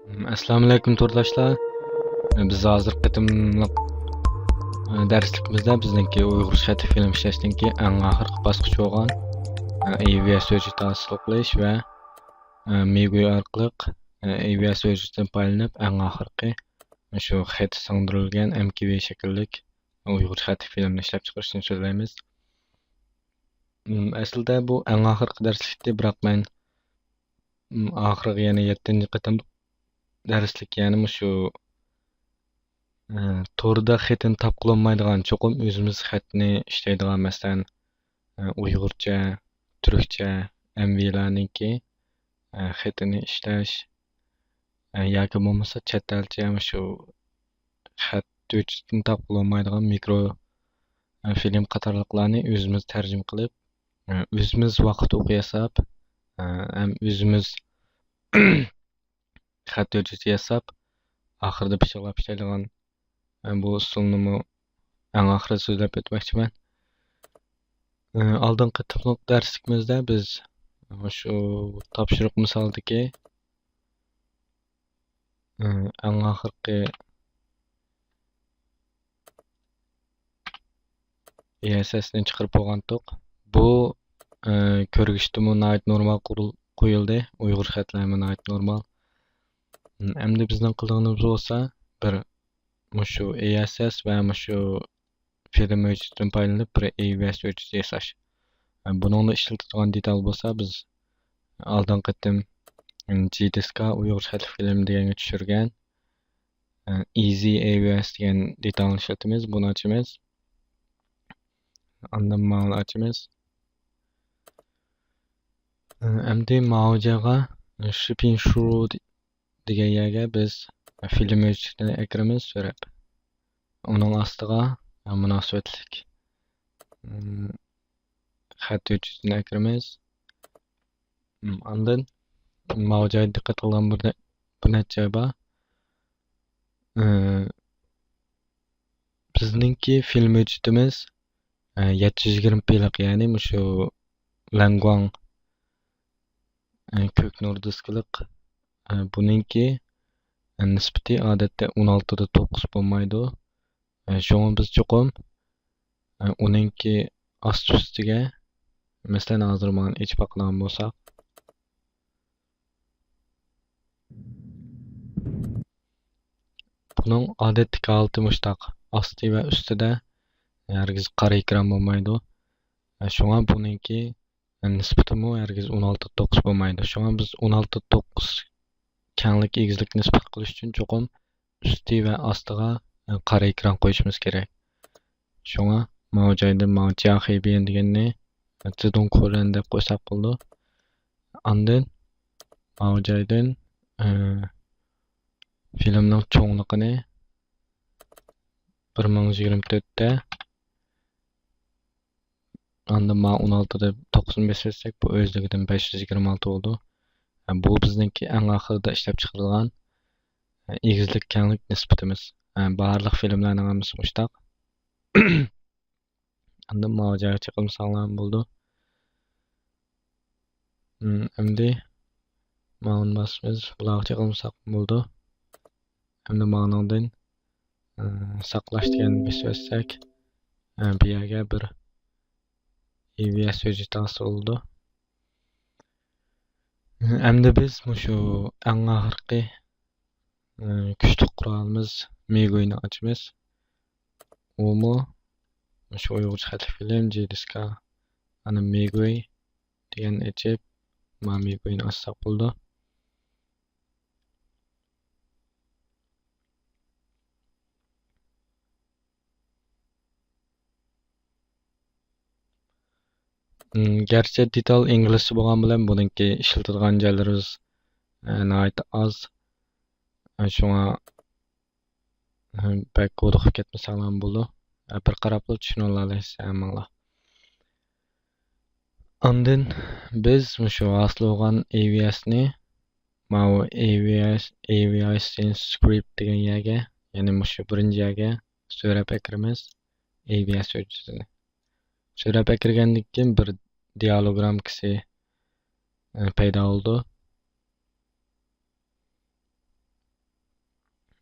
Assalomu alaykum to'rdoshlar. Biz hozir qitimliq darsligimizda bizniki Uyg'ur shati film ishlashdanki eng oxirgi bosqich bo'lgan AVS hujjat hosil qilish va MIGUI orqali AVS hujjatdan foydalanib eng oxirgi shu xat singdirilgan MKV shakllik Uyg'ur shati filmni ishlab chiqarishni so'zlaymiz. Aslida bu eng oxirgi darslikdi, biroq men oxirgi yana 7-ci qitim darslik yani shu to'rda xatini topqilinmaydigan cho'qim o'zimiz xatni ishlaydigan masalan uyg'urcha, turkcha, MVlarniki xatini ishlash yoki bo'lmasa chet elcha shu xat hujjatini topqilinmaydigan mikro film qatorliqlarni o'zimiz tarjima qilib, o'zimiz vaqt o'qi yasab, ham o'zimiz xat hujjati yasab, oxirida pishiqlab ishlaydigan bu usulni eng oxirida so'zlab o'tmoqchiman. Oldingi qitimliq darsligimizda biz shu topshiriq misolidagi eng oxirgi ESS'ni chiqarib bo'lgandik. Bu ko'rgishda normal qo'yildi. Uyg'ur xatlari normal. Endi bizning qilganimiz bo'lsa bir shu ESS va shu film hujjatidan foydalanib bir AVS hujjat yasash. Buningda ishlatadigan detal bo'lsa biz oldingi qitim GDiskga Uyg'ur xatli film deganga tushirgan Easy AVS degan detalni ishlatamiz. Buni ochamiz. Ondan ma'lum açımız. Endi mavjaga shipping through degan yerga biz film hujjatini ekramiz so'rab. Uning ostiga munosabatlik xat hujjatini ekramiz. Ondan mavjaga diqqat qilgan bir necha bor. Bizningki film hujjatimiz 720 plik yani shu Langwang ko'k nur diskliq buningki nisbati odatda 16 da 9 bo'lmaydi. Shunga biz cho'qim uningki ost-ustiga masalan hozir men ichib baqilgan bo'lsak buning odatdagi holati mushtaq osti va ustida hargiz qora ekran bo'lmaydi. Shunga buningki nisbatimi hargiz 16:9 bo'lmaydi. Shunga biz 16:9 kenglik egizlik nisbat qilish uchun cho'qim usti va ostiga qora ekran qo'yishimiz kerak. Shunga mavjoyda JHBN deganni zidun ko'ran deb qo'ysak bo'ldi. Ondan mavjoydan filmning cho'ngligini 1024 da ondan 16 da 9 besetsek bu o'zligidan 526 oldu. Bu bizningki eng oxirida ishlab chiqarilgan egizlik kenglik nisbatimiz. Barliq filmlarning hammasi mushtaq. Ondan mavjaga chiqilib saqlangan bo'ldi. Endi ma'lum basimiz bularga chiqilib saqlangan bo'ldi. Endi ma'nodan saqlash deganni bessak bu yerga bir EVS hujjati hosil oldu. Endi biz shu eng oxirgi kuchli qurolimiz MIGUI'ni ochamiz. Umi shu Uyg'ur xatli film GDiskga ana MIGUI degan echib MIGUI'ni ochsak bo'ldi. Gerçi detal inglizcha bo'lgan bilan buningki ishlatilgan joylarimiz nihoyat oz. Shunga bak ko'rib ketmasa ham bo'ldi. Bir qarab tushuna olasiz hammalar. Ondan biz shu hosil bo'lgan AVS'ni AVS script degan yerga, ya'ni shu birinchi yerga so'rab ekramiz AVS hujjatini. So'rab ekirgandan keyin bir dialogram kisi paydo oldu.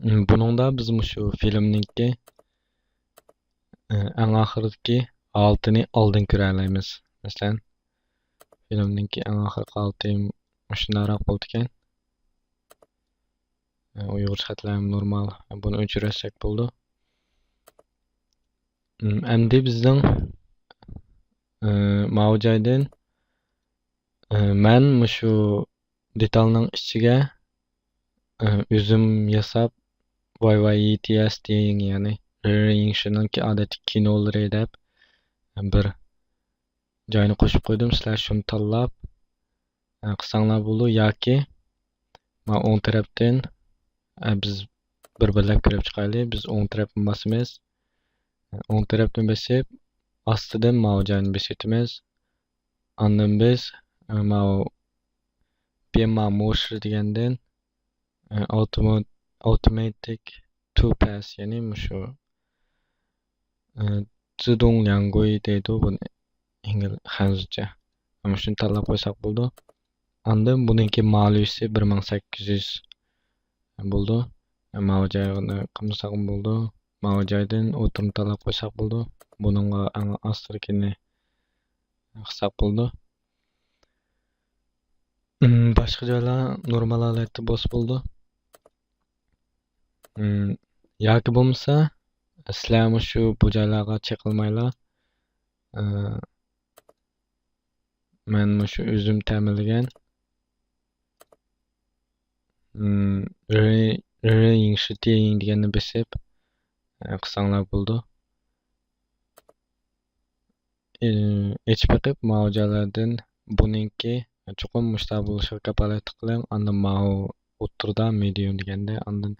Buningda biz shu filmninki eng oxiridagi holatini oldin ko'ra olamiz. Masalan, filmninki eng oxirgi holati shundoq bo'ldi ekan. Uyg'ur xatlari normal. Buni o'chirsak bo'ldi. Endi bizning mavjaydan men shu detalning ichiga o'zim yasab YYETS degan, ya'ni Rinshuningki odatiy kinolari deb bir joyini qo'shib qo'ydim. Sizlar shuni tanlab qilsanglar bo'ldi yoki men o'ng tarafdan biz bir-birlab ko'rib chiqaylik. Biz o'ng tarafni bosamiz. O'ng tarafni bosib, ostidan mavjani bosamiz. Ondan biz motion degandan automatic to pass, ya'ni shu zidong yangoy deydi buni hanzcha. Mana shuni tanlab qo'ysak bo'ldi. Ondan buningki ma'lumoti 1800 bo'ldi. Mavjayni qilmasak bo'ldi. Mavjaydan o'tirni tanlab qo'ysak bo'ldi. Buningga ostrikini qilsak bo'ldi. Boshqa joylar normal holatda bosib bo'ldi. Yoki bo'lmasa sizlar shu bu joylarga chekilmaylar. Men shu o'zim ta'minlagan Rinshunting deganni bosib qilsanglar bo'ldi. Hech biqib mavjalardan buningki chuqur mushta bo'lishiga kapolat qiling. Ondan mau o'tirda medium deganda, ondan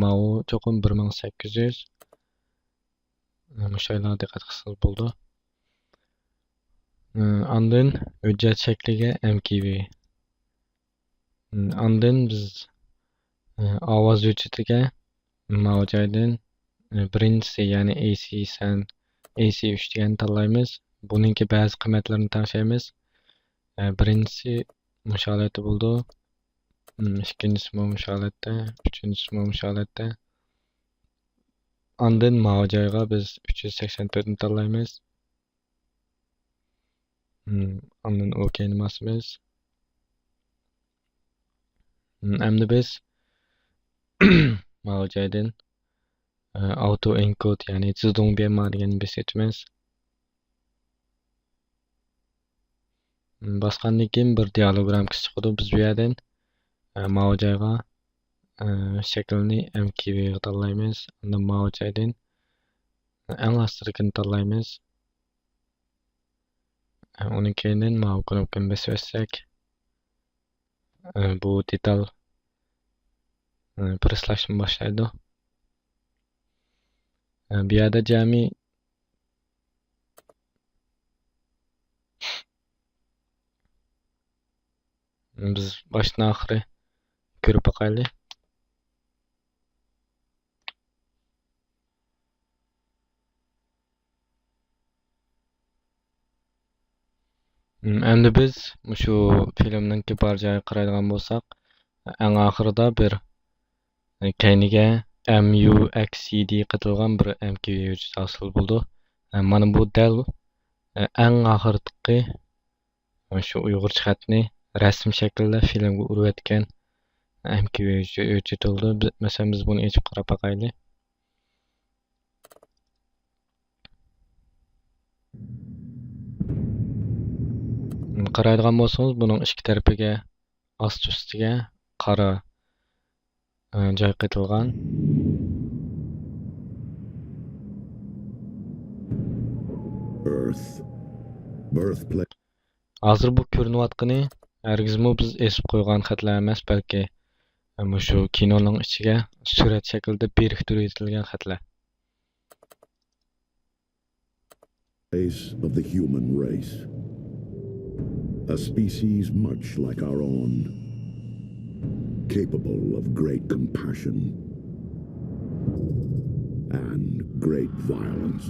mau chuqur 1800 mushaylar diqqat qilsangiz bo'ldi. Ondan hujjat shakliga MKV. Ondan biz ovoz hujjatiga mavjaydan birinchisi, ya'ni AC3 deganni tanlaymiz. Buningki ba'zi qiymatlarini tanishamiz. Birinchisi mush holati bo'ldi. Ikkinchisi mush holatda, uchinchisi mush holatda. Ondan mavjayga biz 384 ni tanlaymiz. Ondan OK'ni bosamiz. Endi biz mavjaydan auto encode, ya'ni zidong berma deganni bosamiz. Bosgandan keyin bir dialogram chiqadi. Biz bu yerdan mavjayga shaklni MKV ga tanlaymiz. Undan mavjaydan eng ostrikini tanlaymiz. Uning keyin mau knopkani bossak bu detal preslashni boshlaydi. Bu yerda jami biz boshdan oxiri ko'rib boqaylik. Endi biz shu filmning bor joyiga qaraydigan bo'lsak, eng oxirida bir keyniga MUXCD qitilgan bir MKV hosil bo'ldi. Mana bu dal eng oxirdagi shu uyg'ur xatni rasm shaklida filmga urib etgan MKV o'chitildi. Masalan, biz buni ochib qarab boqaylik. Qaraydigan bo'lsangiz, buning ikki tarafiga ost-ustiga qora joy qitilgan. Hozir bu ko'rinayotgani hargizmi biz esib qo'ygan xatlar emas, balki shu kinoning ichiga surat shaklida biriktirib etilgan xatlar. Face of the human race. A species much like our own, capable of great compassion and great violence.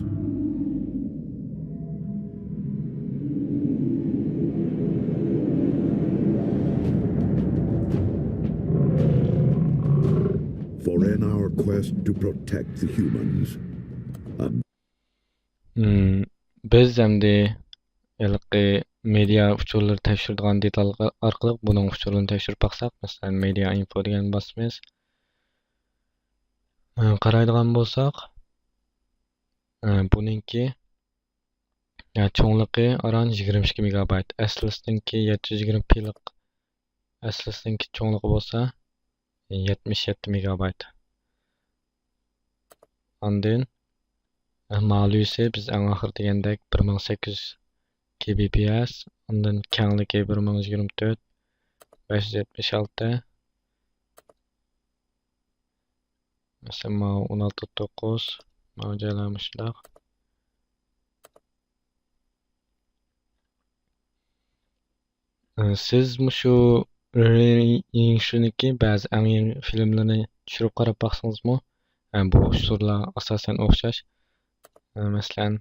For in our quest to protect the humans, a Biz endi iliqi media uchurları tekshiradigan detal orqali buning uchurini tekshirib baqsaq, masalan, media info degan bosamiz. Qaraydigan bo'lsak, buningki cho'ngligi around 22 megabayt. Aslisiniki 720 plik. Aslisiniki cho'ngligi bo'lsa 77 megabayt. Ondan ma'luysi biz eng oxir degandek 1800 kbps, ondan kengligi 1024, 576. Mesela 16.9 joylamışlar. Siz shu shuniki ba'zi eng yangi filmlarni tushirib qarab baqsangizmi? Bu usullar asosan o'xshash. Masalan,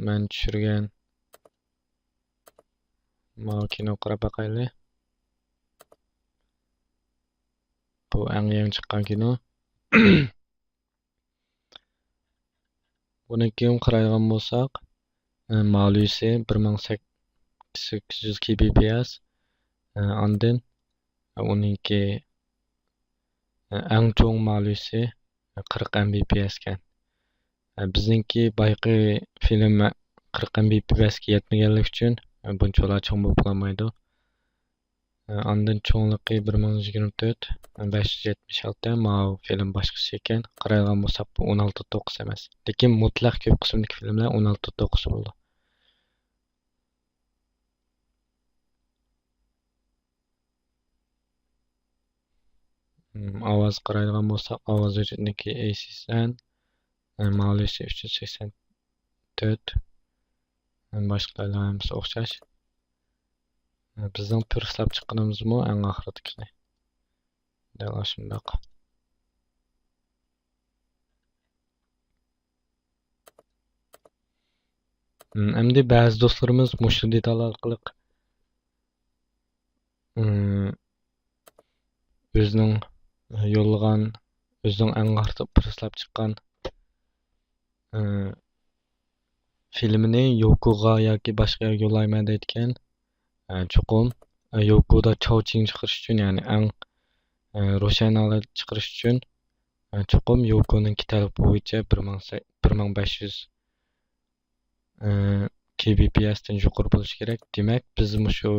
men tushirgan kino qarab baqayli. Bu eng yangi chiqqan kino. Buniki qaraydigan bo'lsak, ma'luysi 1800 kbps. Ondan uningki eng cho'ng ma'luysi 40 mbps ekan. Bizningki bayqi film 40 mbps ga yetmaganlik uchun bunchalar cho'ng bo'lib qolmaydi. Ondan cho'ngligi 1024, 576. Ma'u film boshqacha ekan. Qaraydigan bo'lsak bu 16.9 emas. Lekin mutlaq ko'p qismdagi filmlar 16.9 bo'ldi. Ovoz qaraydigan bo'lsak, ovoz o'chitniki A80, ma'luysi 384. Boshqalarga hamsi o'xshash. Bizning purslab chiqqanimizmi eng oxiridagi. Dal shundoq. Endi ba'zi do'stlarimiz mushu detal orqali o'zining yo'llagan, o'zining eng oxirida purslab chiqqan filmini Yokoga yoki boshqa yerga yo'llayman deyotgan. Chuqum Yokoda Chowching chiqarish uchun, ya'ni eng ro'shanolar chiqarish uchun chuqum Yokoning talabi bo'yicha 1500 kbps dan yuqori bo'lishi kerak. Demak, biz shu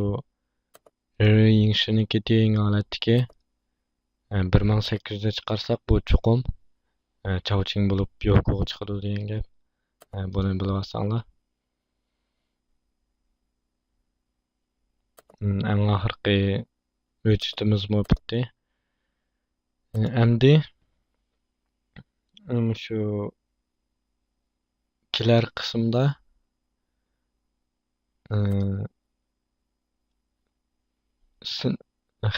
Yingshiniki teng holatdagi 1800 da chiqarsak, bu chuqum Chowching bo'lib Yokoga chiqadi degan gap. Buni bilib olsanglar. Eng oxirgi o'chitimiz bitdi. Endi shu kelar qismda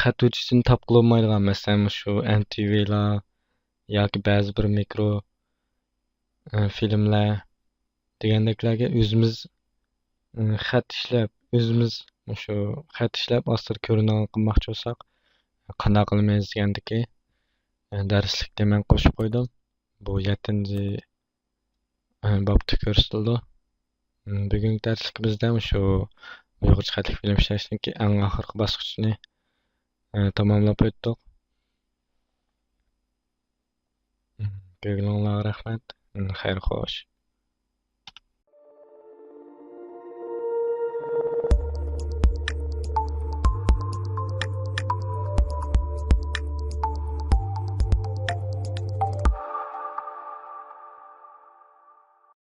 xat o'chishini topib olmaydigan, masalan shu NTV'lar yoki ba'zi bir mikro filmlar degandeklarga o'zimiz xat ishlab, o'zimiz shu xat ishlab ostida ko'rinan qilmoqchi bo'lsak, qanday qilmaymiz degandiki darslikda men qo'shib qo'ydim. Bu 7-bobda ko'rsatildi. Bugungi darsligimizda shu uyg'urcha xatlik film ishlashning eng oxirgi bosqichini tamomlab o'tdik. Ko'ngilingizga rahmat. Xayr xo'sh.